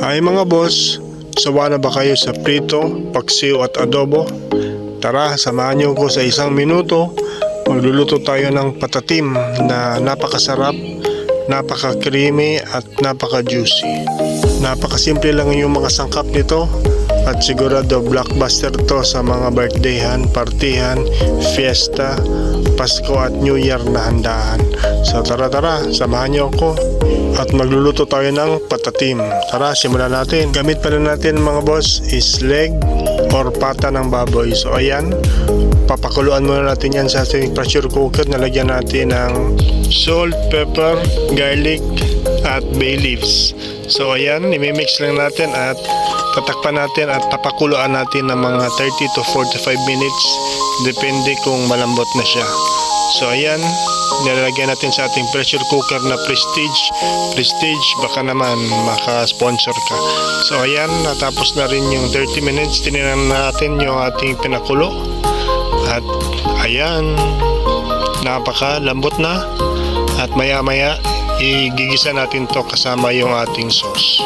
Ay mga boss, sawa na ba kayo sa prito, paksiw at adobo? Tara, samahan niyo ko sa isang minuto. Magluluto tayo ng patatim na napakasarap, napaka-creamy at napaka-juicy. Napakasimple lang yung mga sangkap nito at sigurado blockbuster to sa mga birthdayhan, partihan, fiesta, Pasko at New Year na handaan. So tara, samahan niyo ako at magluluto tayo ng patatim. Tara, simulan natin. Gamit pala natin mga boss is leg or pata ng baboy. So ayan, papakuluan muna natin yan sa ating pressure cooker. Nalagyan natin ng salt, pepper, garlic at bay leaves. So ayan, imimix lang natin at tatakpan natin at papakuluan natin ng mga 30 to 45 minutes. Depende kung malambot na siya. So ayan, nilalagyan natin sa ating pressure cooker na Prestige, baka naman maka-sponsor ka. So ayan, natapos na rin yung 30 minutes. Tinignan natin yung ating pinakulo at ayan, napaka-lambot na. At maya igigisa natin to kasama yung ating sauce.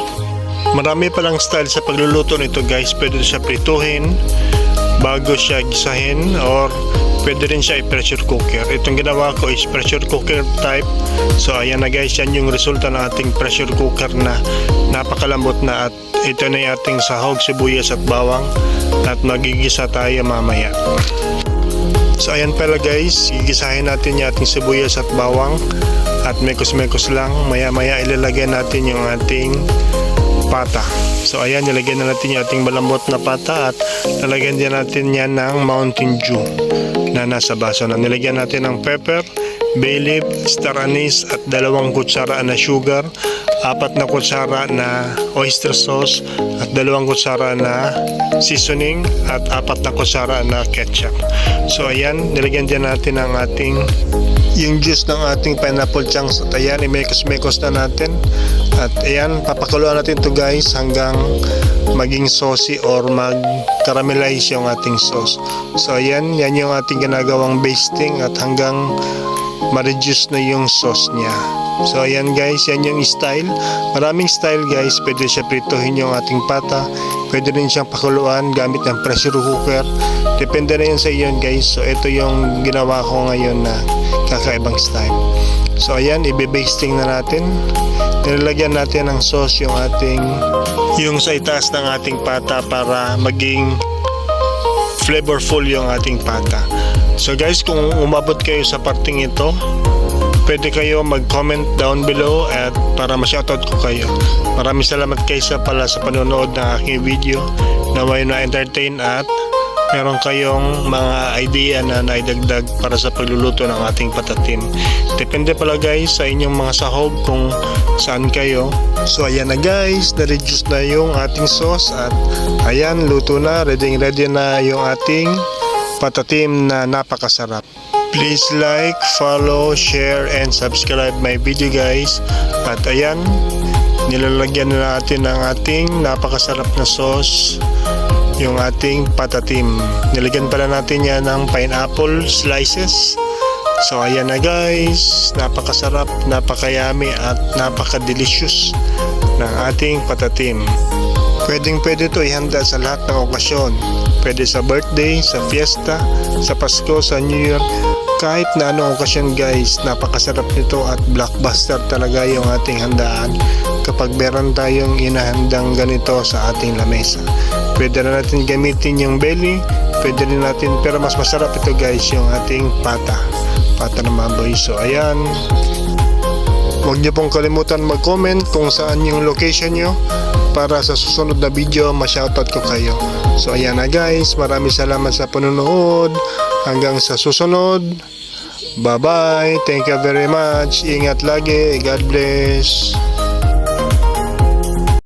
Marami palang style sa pagluluto nito guys. Pwede siya prituhin bago siya gisahin or pwede rin siya i-pressure cooker. Itong ginawa ko is pressure cooker type. So ayan na guys, yan yung resulta ng ating pressure cooker na napakalambot na. At ito na yung ating sahog, sibuyas at bawang at magigisa tayo mamaya. So ayan pala guys, gigisahin natin yung ating sibuyas at bawang at mekos-mekos lang. Maya ilalagay natin yung ating pata. So ayan, nilagyan na natin yung ating malambot na pata at lalagyan din natin yan ng Mountain Dew na nasa baso na. Nilagyan natin ng pepper, bay leaf, star anise at 2 kutsara na sugar, 4 na kutsara na oyster sauce at 2 kutsara na seasoning at 4 na kutsara na ketchup. So ayan, nilagyan din natin ang ating yung juice ng ating pineapple chunks at ayan, imekos-mekos na natin at ayan, papakuluan natin to guys hanggang maging saucy or mag-caramelize yung ating sauce. So ayan, yan yung ating ginagawang basting at hanggang ma-reduce na yung sauce niya. So ayan guys, yan yung style. Maraming style guys. Pwede siya prituhin yung ating pata, pwede rin siyang pakuluan gamit ng pressure cooker. Depende na yun sa iyo guys. So ito yung ginawa ko ngayon na kakaibang style. So ayan, ibe-basting na natin. Nilalagyan natin ng sauce yung ating yung sa itaas ng ating pata para maging flavorful yung ating pata. So guys, kung umabot kayo sa parting ito, pwede kayo mag-comment down below at para ma-shoutout ko kayo. Maraming salamat kayo pala sa panonood ng aking video. Naway na-entertain at meron kayong mga idea na naidagdag para sa pagluluto ng ating patatim. Depende pala guys sa inyong mga sahog kung saan kayo. So ayan na guys, na-reduce na yung ating sauce at ayan, luto na, ready na yung ating patatim na napakasarap. Please like, follow, share, and subscribe my video guys. At ayan, nilalagyan na natin ng ating napakasarap na sauce, yung ating patatim. Nilagyan pala natin yan ng pineapple slices. So ayan na guys, napakasarap, napakayami at napaka-delicious ng ating patatim. Pwede ito ihanda sa lahat ng okasyon. Pwede sa birthday, sa fiesta, sa Pasko, sa New Year, kahit na anong okasyon guys. Napakasarap nito at blockbuster talaga yung ating handaan kapag meron tayong inahandang ganito sa ating lamesa. Pwede na natin gamitin yung belly, pwede rin natin, pero mas masarap ito guys yung ating pata ng baboy. So ayan, huwag niyo pong kalimutan mag-comment kung saan yung location nyo para sa susunod na video ma-shoutout ko kayo. So ayan na guys, maraming salamat sa panonood. Hanggang sa susunod, bye bye, thank you very much, ingat lagi, God bless.